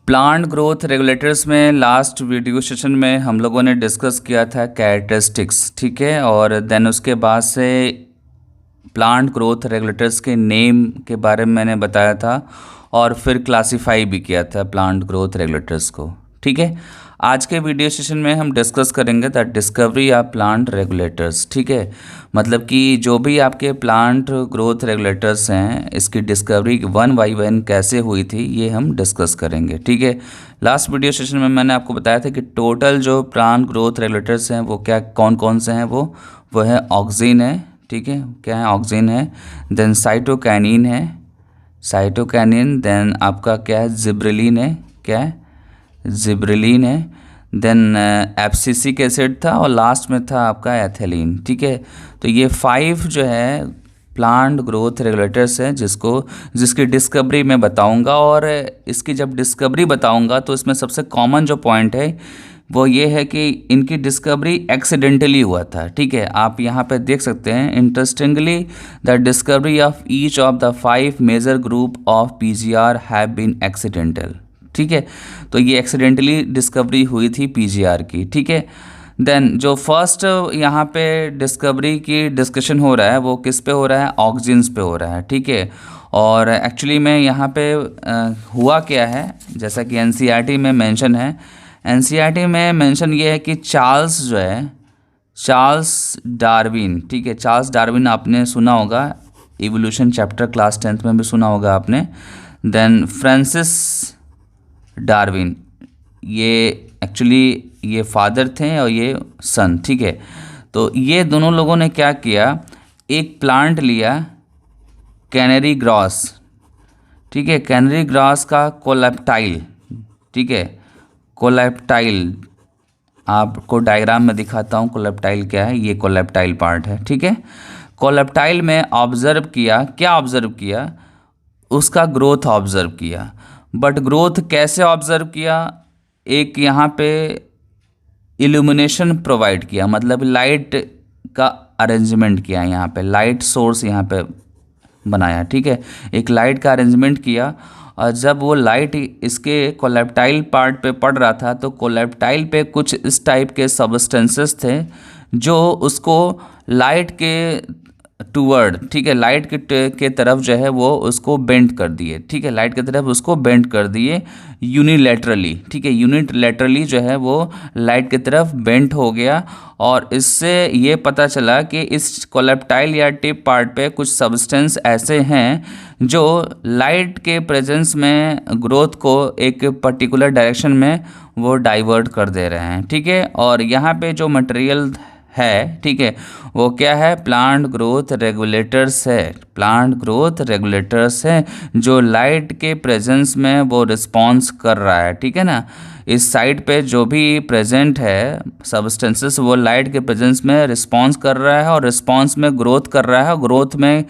Plant growth regulators में last video session में हम लोगों ने डिस्कस किया था कैरेक्टरिस्टिक्स, ठीक है। और देन उसके बाद से प्लांट ग्रोथ रेगुलेटर्स के नेम के बारे में मैंने बताया था और फिर क्लासिफाई भी किया था प्लांट ग्रोथ रेगुलेटर्स को, ठीक है। आज के वीडियो सेशन में हम डिस्कस करेंगे the discovery of plant regulators, ठीक है। मतलब कि जो भी आपके प्लांट ग्रोथ रेगुलेटर्स हैं इसकी डिस्कवरी वन बाई वन कैसे हुई थी ये हम डिस्कस करेंगे, ठीक है। लास्ट वीडियो सेशन में मैंने आपको बताया था कि टोटल जो प्लांट ग्रोथ रेगुलेटर्स हैं वो क्या कौन कौन से हैं, वो है ऑक्सिन है, ठीक है। क्या है? ऑक्सिन है। देन साइटोकाइनिन है, साइटोकाइनिन। देन आपका क्या है? जिब्रेलिन है। क्या है? जिब्रेलिन है। देन एब्सिसिक एसिड था और लास्ट में था आपका एथिलीन, ठीक है। तो ये 5 जो है प्लांट ग्रोथ रेगुलेटर्स हैं जिसकी डिस्कवरी मैं बताऊंगा। और इसकी जब डिस्कवरी बताऊंगा तो इसमें सबसे कॉमन जो पॉइंट है वो ये है कि इनकी डिस्कवरी एक्सीडेंटली हुआ था, ठीक है। आप यहाँ पे देख सकते हैं, interestingly the discovery of each of the 5 major group of PGR have been accidental, ठीक है। तो ये एक्सीडेंटली डिस्कवरी हुई थी पीजीआर की, ठीक है। देन जो फर्स्ट यहाँ पे डिस्कवरी की डिस्कशन हो रहा है वो किस पे हो रहा है? ऑक्सिन्स पे हो रहा है, ठीक है। और एक्चुअली में यहाँ पे हुआ क्या है, जैसा कि एनसीईआरटी में मेंशन है, एनसीईआरटी में मेंशन ये है कि चार्ल्स जो है, चार्ल्स डार्विन, ठीक है। चार्ल्स डार्विन आपने सुना होगा, इवोल्यूशन चैप्टर क्लास 10th में भी सुना होगा आपने। देन फ्रांसिस डार्विन, ये एक्चुअली ये फादर थे और ये सन, ठीक है। तो ये दोनों लोगों ने क्या किया, एक प्लांट लिया कैनरी ग्रास, ठीक है। कैनरी ग्रास का कोलेप्टाइल, ठीक है। कोलेप्टाइल आपको डायग्राम में दिखाता हूँ कोलेप्टाइल क्या है। ये कोलेप्टाइल पार्ट है, ठीक है। कोलेप्टाइल में ऑब्जर्व किया, क्या ऑब्जर्व किया? उसका ग्रोथ ऑब्जर्व किया। बट ग्रोथ कैसे ऑब्जर्व किया? एक यहाँ पे इल्यूमिनेशन प्रोवाइड किया, मतलब लाइट का अरेंजमेंट किया, यहाँ पे लाइट सोर्स यहाँ पे बनाया, ठीक है। एक लाइट का अरेंजमेंट किया और जब वो लाइट इसके कोलेप्टाइल पार्ट पे पड़ रहा था तो कोलेप्टाइल पे कुछ इस टाइप के सब्सटेंसेस थे जो उसको लाइट के टूवर्ड, ठीक है, लाइट के तरफ जो है वो उसको बेंड कर दिए, ठीक है। लाइट की तरफ उसको बेंड कर दिए यूनिलैटरली, ठीक है। यूनिलैटरली जो है वो लाइट की तरफ बेंड हो गया और इससे ये पता चला कि इस कोलेप्टाइल या टिप पार्ट पे कुछ सब्सटेंस ऐसे हैं जो लाइट के प्रेजेंस में ग्रोथ को एक पर्टिकुलर डायरेक्शन में वो डाइवर्ट कर दे रहे हैं, ठीक है। और यहाँ पे जो मटेरियल है, ठीक है, वो क्या है? प्लांट ग्रोथ रेगुलेटर्स है। प्लांट ग्रोथ रेगुलेटर्स है जो लाइट के प्रेजेंस में वो रिस्पॉन्स कर रहा है, ठीक है ना। इस साइड पे जो भी प्रेजेंट है सब्सटेंसेस वो लाइट के प्रेजेंस में रिस्पॉन्स कर रहा है और रिस्पॉन्स में ग्रोथ कर रहा है। और ग्रोथ में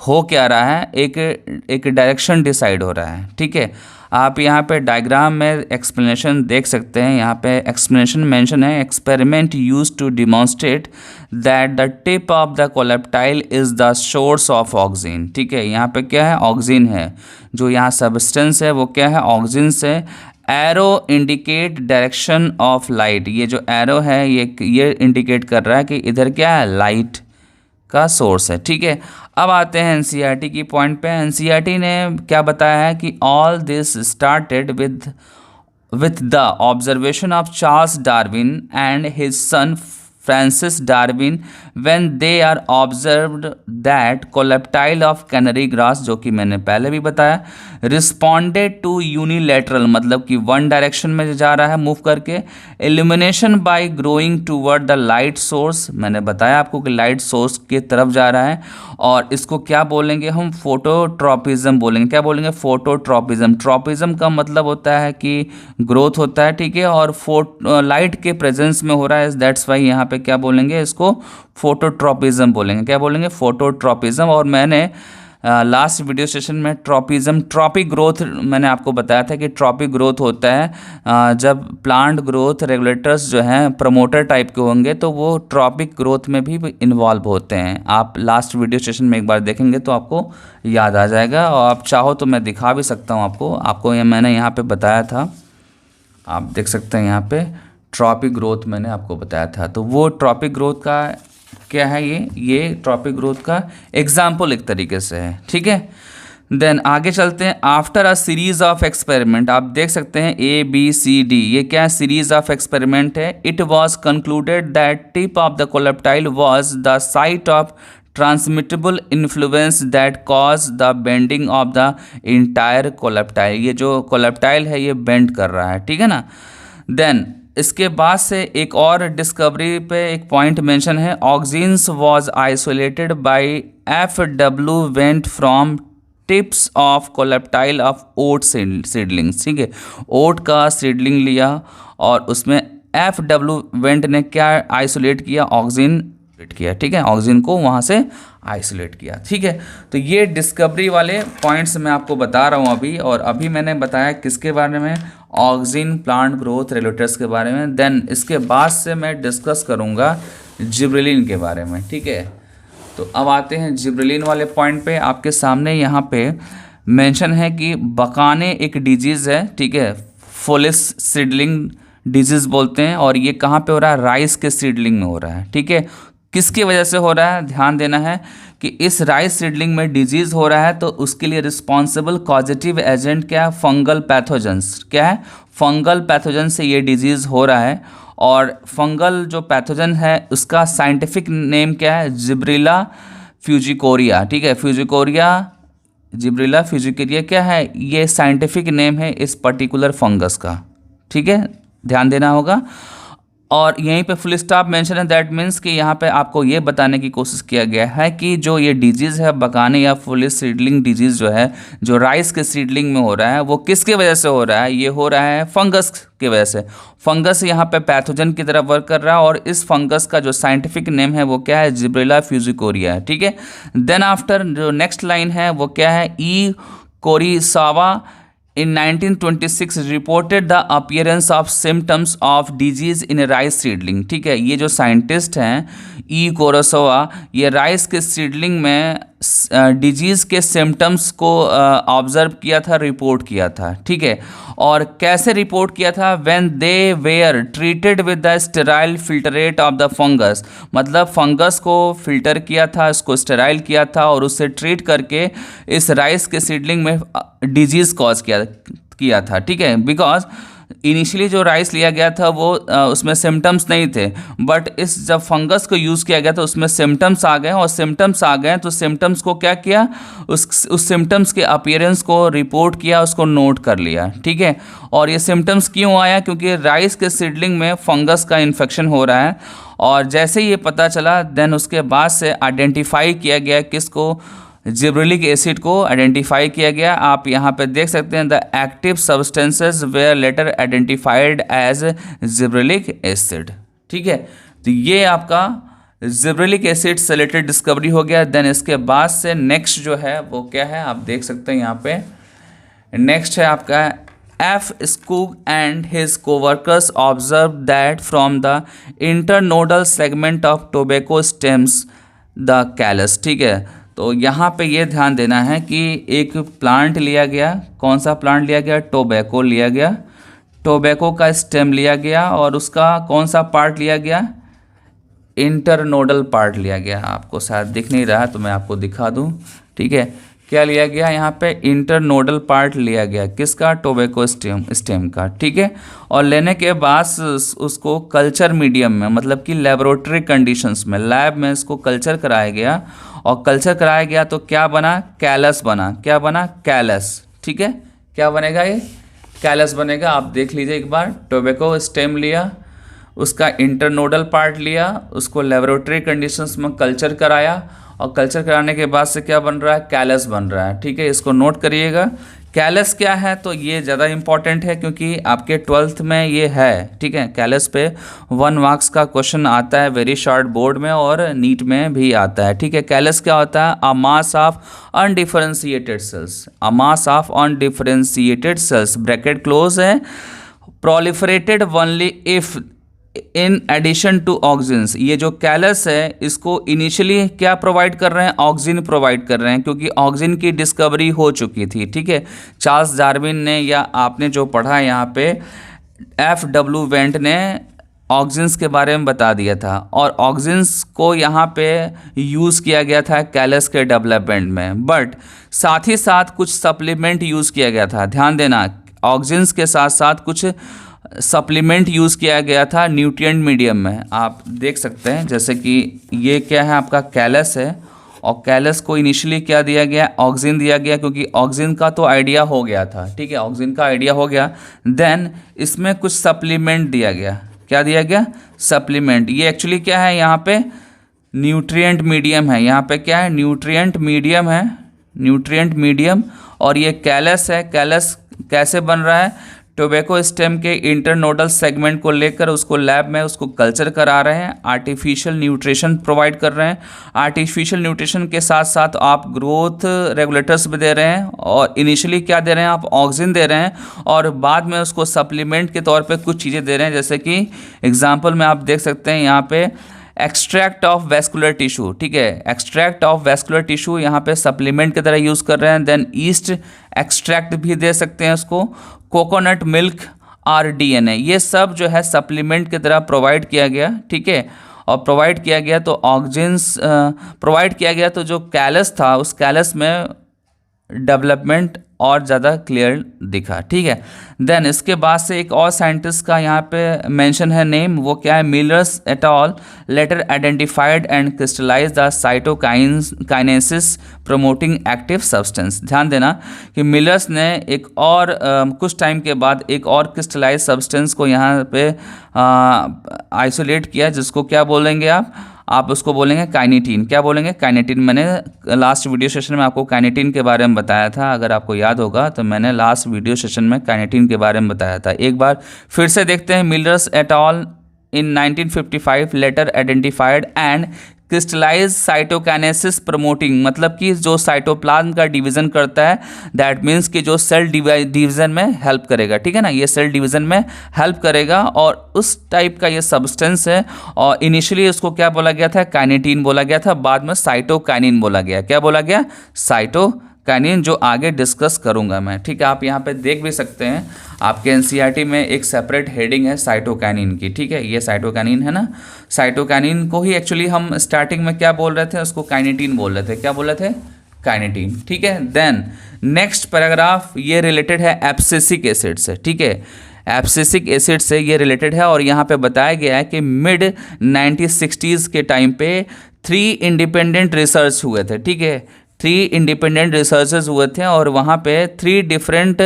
हो क्या रहा है? एक डायरेक्शन डिसाइड हो रहा है, ठीक है। आप यहाँ पे डायग्राम में एक्सप्लेनेशन देख सकते हैं। यहाँ पे एक्सप्लेनेशन मेंशन है, experiment used to demonstrate that the tip of the coleoptile is the source of auxin, ठीक है। यहाँ पे क्या है? ऑक्सिन है। जो यहाँ सब्सटेंस है वो क्या है? ऑक्सिन से। Arrow indicate direction of light, ये जो एरो है ये इंडिकेट कर रहा है कि इधर क्या है? लाइट का सोर्स है, ठीक है। अब आते हैं एनसीईआरटी की पॉइंट पे। एनसीईआरटी ने क्या बताया है कि all this started with the observation of Charles Darwin and his son Francis Darwin when they are observed that coleoptile of canary grass, जो कि मैंने पहले भी बताया, responded to unilateral, मतलब कि वन डायरेक्शन में जा रहा है मूव करके, illumination by growing toward the light source, मैंने बताया आपको कि लाइट सोर्स की तरफ जा रहा है। और इसको क्या बोलेंगे हम? फोटोट्रॉपिज्म बोलेंगे। क्या बोलेंगे? फोटोट्रॉपिज्म। ट्रॉपिज्म का मतलब होता है कि ग्रोथ होता है, ठीक है। और लाइट के प्रेजेंस में हो रहा है, दैट्स वाई यहाँ पे क्या बोलेंगे? इसको फोटोट्रॉपिज्म बोलेंगे। क्या बोलेंगे? फोटोट्रॉपिज्म। और मैंने लास्ट वीडियो सेशन में ट्रॉपिक ग्रोथ मैंने आपको बताया था कि ट्रॉपिक ग्रोथ होता है जब प्लांट ग्रोथ रेगुलेटर्स जो हैं प्रमोटर टाइप के होंगे तो वो ट्रॉपिक ग्रोथ में भी इन्वॉल्व होते हैं। आप लास्ट वीडियो सेशन में एक बार देखेंगे तो आपको याद आ जाएगा, और आप चाहो तो मैं दिखा भी सकता हूँ आपको ये मैंने यहाँ पे बताया था। आप देख सकते हैं यहाँ पे ट्रॉपिक ग्रोथ मैंने आपको बताया था। तो वो ट्रॉपिक ग्रोथ का क्या है, ये ट्रॉपिक ग्रोथ का एग्जाम्पल एक तरीके से है, ठीक है। देन आगे चलते हैं। After a series of experiment, आप देख सकते हैं ABCD, ये क्या है, सीरीज ऑफ एक्सपेरिमेंट है। It was concluded that tip of the coleoptile was the site of transmittable influence that cause the bending of the entire coleoptile. ये जो कोलेप्टाइल है ये बेंड कर रहा है, ठीक है ना। देन इसके बाद से एक और डिस्कवरी पे एक पॉइंट मेंशन है। Auxins was isolated by FW Went from tips of coleoptile of oat seedlings, ठीक है। ओट का सीडलिंग लिया और उसमें FW वेंट ने क्या आइसोलेट किया, ऑक्सीन किया, ठीक है, ऑक्सीजन को वहाँ से आइसोलेट किया, ठीक है। तो ये डिस्कवरी वाले पॉइंट्स मैं आपको बता रहा हूँ अभी, और अभी मैंने बताया किसके बारे में, ऑक्सीजन प्लांट ग्रोथ रेगुलेटर्स के बारे में। देन इसके बाद से मैं डिस्कस करूँगा जिब्रेलिन के बारे में, ठीक है। तो अब आते हैं जिब्रेलिन वाले पॉइंट पे। आपके सामने यहाँ पे मेंशन है कि बकाने एक डिजीज़ है, ठीक है, फोलिस सीडलिंग डिजीज़ बोलते हैं, और ये कहाँ पे हो रहा है, राइस के सीडलिंग में हो रहा है, ठीक है। किसकी वजह से हो रहा है, ध्यान देना है कि इस राइस सीडलिंग में डिजीज़ हो रहा है तो उसके लिए रिस्पॉन्सिबल कॉजेटिव एजेंट क्या है, फंगल पैथोजेंस। क्या है, फंगल पैथोजन से ये डिजीज़ हो रहा है। और फंगल जो पैथोजन है उसका साइंटिफिक नेम क्या है, जिब्रिला फ्यूजिकोरिया, ठीक है। फ्यूजिकोरिया, जिब्रिला फ्यूजिकोरिया क्या है, ये साइंटिफिक नेम है इस पर्टिकुलर फंगस का, ठीक है, ध्यान देना होगा। और यहीं पे फुल स्टॉप मेंशन है। दैट मीन्स कि यहाँ पे आपको ये बताने की कोशिश किया गया है कि जो ये डिजीज़ है बकाने या फुल सीडलिंग डिजीज़ जो है, जो राइस के सीडलिंग में हो रहा है, वो किसके वजह से हो रहा है, ये हो रहा है फंगस की वजह से। फंगस यहाँ पे पैथोजन की तरफ वर्क कर रहा है, और इस फंगस का जो साइंटिफिक नेम है वो क्या है, जिब्रेला फ्यूजिकोरिया है, ठीक है। देन आफ्टर जो नेक्स्ट लाइन है वो क्या है, ई कोरिसावा in 1926 reported the appearance of symptoms of disease in a rice seedling, ठीक है। ये जो साइंटिस्ट हैं ई कोरोसोवा, ये राइस के सीडलिंग में डिजीज़ के सिम्टम्स को ऑब्जर्व किया था, रिपोर्ट किया था, ठीक है। और कैसे रिपोर्ट किया था, when they were treated with the sterile filtrate of the fungus, मतलब फंगस को फिल्टर किया था, इसको स्टेराइल किया था और उससे ट्रीट करके इस राइस के सीडलिंग में डिजीज़ कॉज किया था, ठीक है। बिकॉज इनिशियली जो राइस लिया गया था वो उसमें सिम्टम्स नहीं थे, बट इस जब फंगस को यूज़ किया गया तो उसमें सिम्टम्स आ गए, और सिम्टम्स आ गए तो सिम्टम्स को क्या किया, उस सिम्टम्स के अपीयरेंस को रिपोर्ट किया, उसको नोट कर लिया, ठीक है। और ये सिम्टम्स क्यों आया, क्योंकि राइस के सीडलिंग में फंगस का इन्फेक्शन हो रहा है। और जैसे ही ये पता चला, देन उसके बाद से आइडेंटिफाई किया गया किसको, जिब्रेलिक एसिड को आइडेंटिफाई किया गया। आप यहाँ पे देख सकते हैं the active substances were later identified as gibberellic acid, ठीक है। तो ये आपका जिब्रेलिक एसिड से रिलेटेड डिस्कवरी हो गया। देन इसके बाद से नेक्स्ट जो है वो क्या है, आप देख सकते हैं यहाँ पे नेक्स्ट है आपका F. Skoog and his co-workers observed that from the internodal segment of tobacco stems the callus, ठीक है। तो यहाँ पे ये ध्यान देना है कि एक प्लांट लिया गया, कौन सा प्लांट लिया गया, टोबैको लिया गया, टोबैको का स्टेम लिया गया, और उसका कौन सा पार्ट लिया गया, इंटरनोडल पार्ट लिया गया। आपको शायद दिख नहीं रहा तो मैं आपको दिखा दूँ, ठीक है। क्या लिया गया यहाँ पे, इंटरनोडल पार्ट लिया गया, किसका, टोबैको स्टेम का, ठीक है। और लेने के बाद उसको कल्चर मीडियम में, मतलब कि लेबोरेटरी कंडीशंस में, लैब में इसको कल्चर कराया गया, और कल्चर कराया गया तो क्या बना, कैलस बना। क्या बना, कैलस, ठीक है। क्या बनेगा, ये कैलस बनेगा। आप देख लीजिए एक बार, टोबैको स्टेम लिया, उसका इंटरनोडल पार्ट लिया, उसको लेबोरेटरी कंडीशंस में कल्चर कराया, और कल्चर कराने के बाद से क्या बन रहा है, कैलस बन रहा है, ठीक है। इसको नोट करिएगा। कैलस क्या है, तो ये ज़्यादा इंपॉर्टेंट है क्योंकि आपके 12th में ये है, ठीक है। कैलस पे 1 मार्क्स का क्वेश्चन आता है वेरी शॉर्ट बोर्ड में, और नीट में भी आता है, ठीक है। कैलस क्या होता है, a mass of undifferentiated cells, a mass of undifferentiated cells, bracket close है, proliferated only if in addition to auxins. ये जो कैलस है इसको इनिशियली क्या प्रोवाइड कर रहे हैं, ऑक्सीजन प्रोवाइड कर रहे हैं, क्योंकि ऑक्सीजन की डिस्कवरी हो चुकी थी, ठीक है। चार्ल्स डार्विन ने, या आपने जो पढ़ा है यहाँ पे F.W. वेंट ने ऑक्सिन्स के बारे में बता दिया था, और ऑक्सिन्स को यहाँ पे यूज़ किया गया था कैलस के डेवलपमेंट में, बट साथ ही साथ कुछ सप्लीमेंट यूज़ किया गया था। ध्यान देना, ऑक्सिन्स के साथ साथ कुछ सप्लीमेंट यूज़ किया गया था न्यूट्रिएंट मीडियम में। आप देख सकते हैं जैसे कि ये क्या है, आपका कैलस है, और कैलस को इनिशियली क्या दिया गया, ऑक्सिन दिया गया, क्योंकि ऑक्सिन का तो आइडिया हो गया था। ठीक है, ऑक्सिन का आइडिया हो गया, देन इसमें कुछ सप्लीमेंट दिया गया। क्या दिया गया? सप्लीमेंट। ये एक्चुअली क्या है, यहाँ पे न्यूट्रिएंट मीडियम है, यहाँ पे क्या है, न्यूट्रिएंट मीडियम है, न्यूट्रिएंट मीडियम। और ये कैलस है, कैलस कैसे बन रहा है, टोबैको स्टेम के इंटरनोडल सेगमेंट को लेकर उसको लैब में उसको कल्चर करा रहे हैं, आर्टिफिशियल न्यूट्रिशन प्रोवाइड कर रहे हैं। आर्टिफिशियल न्यूट्रिशन के साथ साथ आप ग्रोथ रेगुलेटर्स भी दे रहे हैं, और इनिशियली क्या दे रहे हैं आप, ऑक्सिन दे रहे हैं, और बाद में उसको सप्लीमेंट के तौर पे कुछ चीज़ें दे रहे हैं। जैसे कि एग्जांपल में आप देख सकते हैं यहाँ पे एक्सट्रैक्ट ऑफ वेस्कुलर टिश्यू। ठीक है, एक्सट्रैक्ट ऑफ वेस्कुलर टिश्यू यहाँ पे सप्लीमेंट की तरह यूज़ कर रहे हैं। देन ईस्ट एक्सट्रैक्ट भी दे सकते हैं उसको, कोकोनट मिल्क, RDNA, ये सब जो है सप्लीमेंट की तरह प्रोवाइड किया गया। ठीक है, और प्रोवाइड किया गया तो ऑक्सिन्स प्रोवाइड किया गया, तो जो कैलस था उस कैलस में डेवलपमेंट और ज़्यादा क्लियर दिखा। ठीक है, देन इसके बाद से एक और साइंटिस्ट का यहाँ पे मेंशन है नेम, वो क्या है, Millers et al later identified and crystallize the cytokinesis promoting active substance. ध्यान देना कि मिलर्स ने एक और कुछ टाइम के बाद एक और क्रिस्टलाइज सब्सटेंस को यहाँ पे आइसोलेट किया, जिसको क्या बोलेंगे आप उसको बोलेंगे काइनेटीन। क्या बोलेंगे? काइनेटीन। मैंने लास्ट वीडियो सेशन में आपको काइनेटीन के बारे में बताया था, अगर आपको याद होगा तो मैंने लास्ट वीडियो सेशन में काइनेटीन के बारे में बताया था। एक बार फिर से देखते हैं। Millers et al in 1955 later identified and crystallize cytokinesis promoting, मतलब कि जो साइटोप्लाज्म का डिवीजन करता है, दैट मीन्स कि जो सेल डिवीजन में हेल्प करेगा। ठीक है ना, ये सेल डिवीजन में हेल्प करेगा, और उस टाइप का ये सब्सटेंस है। और इनिशियली उसको क्या बोला गया था, काइनेटीन बोला गया था, बाद में साइटोकाइनिन बोला गया। क्या बोला गया? साइटोकाइनिन, जो आगे डिस्कस करूंगा मैं। ठीक है, आप यहाँ पे देख भी सकते हैं, आपके एनसीईआरटी में एक सेपरेट हेडिंग है साइटोकाइनिन की। ठीक है, ये साइटोकाइनिन है ना, साइटोकाइनिन को ही एक्चुअली हम स्टार्टिंग में क्या बोल रहे थे, उसको काइनेटीन बोल रहे थे। क्या बोल रहे थे? काइनेटीन। ठीक है, देन नेक्स्ट पैराग्राफ ये रिलेटेड है एब्सिसिक एसिड से। ठीक है, एब्सिसिक एसिड से ये रिलेटेड है, और यहाँ पे बताया गया है कि मिड 1960s के टाइम पे 3 इंडिपेंडेंट रिसर्च हुए थे। ठीक है, 3 इंडिपेंडेंट रिसर्चेस हुए थे, और वहाँ पे 3 डिफरेंट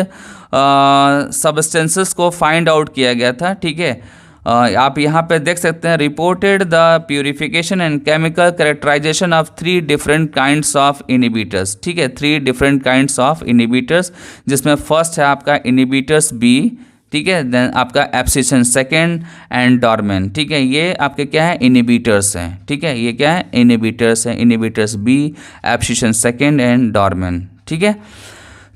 सब्सटेंसेस को फाइंड आउट किया गया था। ठीक है, आप यहाँ पे देख सकते हैं, reported the purification and chemical characterization of 3 different kinds of inhibitors. ठीक है, 3 डिफरेंट काइंड्स ऑफ इनिबिटर्स, जिसमें फर्स्ट है आपका इनिबिटर्स बी। ठीक है, देन आपका एब्सिशन सेकेंड एंड डॉर्मेन। ठीक है, ये आपके क्या है, इनिबिटर्स हैं। ठीक है, ये क्या है, इनिबिटर्स हैं, inhibitors B, abscisin second and dormin. ठीक है,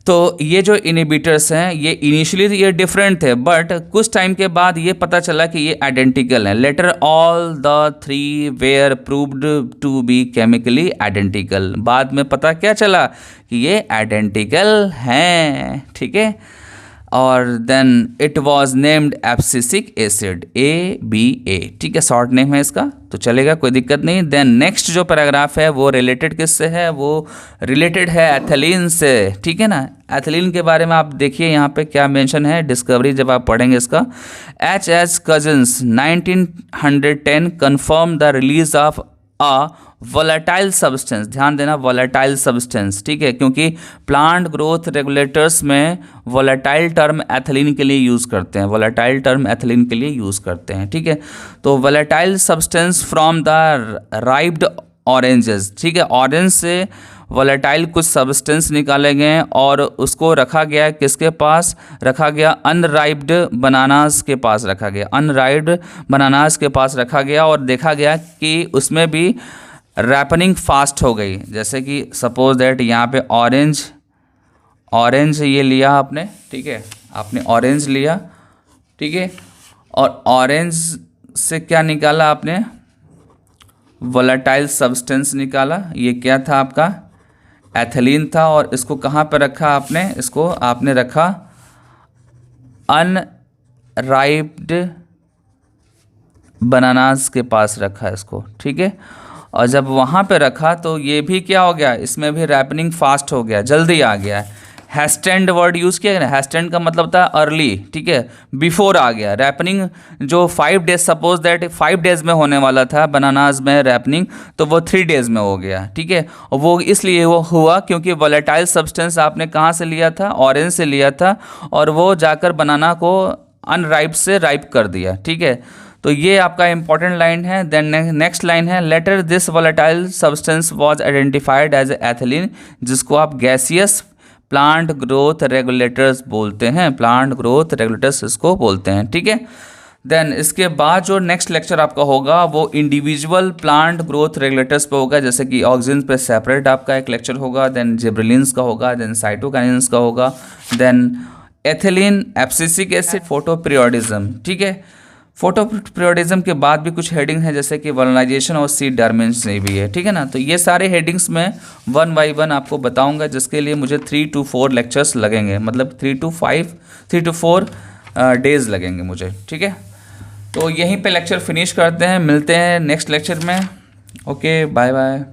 तो ये जो इनिबिटर्स हैं ये इनिशियली ये डिफरेंट थे, बट कुछ टाइम के बाद ये पता चला कि ये आइडेंटिकल हैं। Later all the 3 were proved to be chemically identical. बाद में पता क्या चला कि ये आइडेंटिकल हैं। ठीक है, और then it was named abscisic acid, ABA। ठीक है, शॉर्ट नेम है इसका, तो चलेगा, कोई दिक्कत नहीं। देन नेक्स्ट जो पैराग्राफ है वो रिलेटेड किससे है, वो रिलेटेड है एथिलीन से। ठीक है ना, एथिलीन के बारे में आप देखिए यहाँ पे क्या मेंशन है, डिस्कवरी जब आप पढ़ेंगे इसका। H.H. Cousins 1910 confirm the release of a volatile substance. ध्यान देना, वोलेटाइल सब्सटेंस। ठीक है, क्योंकि प्लांट ग्रोथ रेगुलेटर्स में वोलेटाइल टर्म एथिलीन के लिए यूज़ करते हैं, वोलेटाइल टर्म एथिलीन के लिए यूज़ करते हैं। ठीक है, तो volatile substance from the ripened oranges. ठीक है, ऑरेंज से वोलेटाइल कुछ सब्सटेंस निकाले गए और उसको रखा गया, किसके पास रखा गया, अनराइप्ड बनानास के पास रखा गया, अनराइप्ड बनानास के पास रखा गया, और देखा गया कि उसमें भी रैपनिंग फास्ट हो गई। जैसे कि सपोज दैट यहाँ पे ऑरेंज ये लिया आपने। ठीक है, आपने ऑरेंज लिया। ठीक है, और ऑरेंज से क्या निकाला आपने, वोलेटाइल सब्सटेंस निकाला। ये क्या था आपका, एथिलीन था, और इसको कहाँ पर रखा आपने, इसको आपने रखा अनराइप्ड बनानास के पास रखा है इसको, ठीक है। और जब वहाँ पे रखा तो ये भी क्या हो गया, इसमें भी रैपनिंग फास्ट हो गया, जल्दी आ गया है। हैस्टेंड वर्ड यूज़ किया ना, हैस्टेंड का मतलब था अर्ली, ठीक है, बिफोर आ गया। रैपनिंग जो 5 डेज, सपोज दैट 5 डेज में होने वाला था बनानाज में रैपनिंग, तो वो 3 डेज में हो गया, ठीक है। और वो इसलिए वो हुआ क्योंकि वोलेटाइल सब्सटेंस आपने कहाँ से लिया था, ऑरेंज से लिया था, और वो जाकर बनाना को अनराइप से राइप कर दिया, ठीक है। तो ये आपका इंपॉर्टेंट लाइन है। देन नेक्स्ट लाइन है, later this volatile substance was identified as ethylene, जिसको आप गैसियस प्लांट ग्रोथ रेगुलेटर्स बोलते हैं, प्लांट ग्रोथ रेगुलेटर्स इसको बोलते हैं, ठीक है। देन इसके बाद जो नेक्स्ट लेक्चर आपका होगा वो इंडिविजुअल प्लांट ग्रोथ रेगुलेटर्स पे होगा, जैसे कि ऑक्सीजन पे सेपरेट आपका एक लेक्चर होगा, देन जिब्रेलिन्स का होगा, देन साइटोकाइनेंस का होगा, then ethylene, abscisic acid, photoperiodism, ठीक है। फोटोपीरियोडिज्म के बाद भी कुछ हेडिंग है, जैसे कि वल्कनाइजेशन और सीड डर्मेंसी भी है, ठीक है ना। तो ये सारे हेडिंग्स में 1 बाय 1 आपको बताऊंगा, जिसके लिए मुझे 3 to 4 लेक्चर्स लगेंगे, मतलब 3 to 4 डेज लगेंगे मुझे, ठीक है। तो यहीं पे लेक्चर फिनिश करते हैं, मिलते हैं नेक्स्ट लेक्चर में। Okay, bye bye.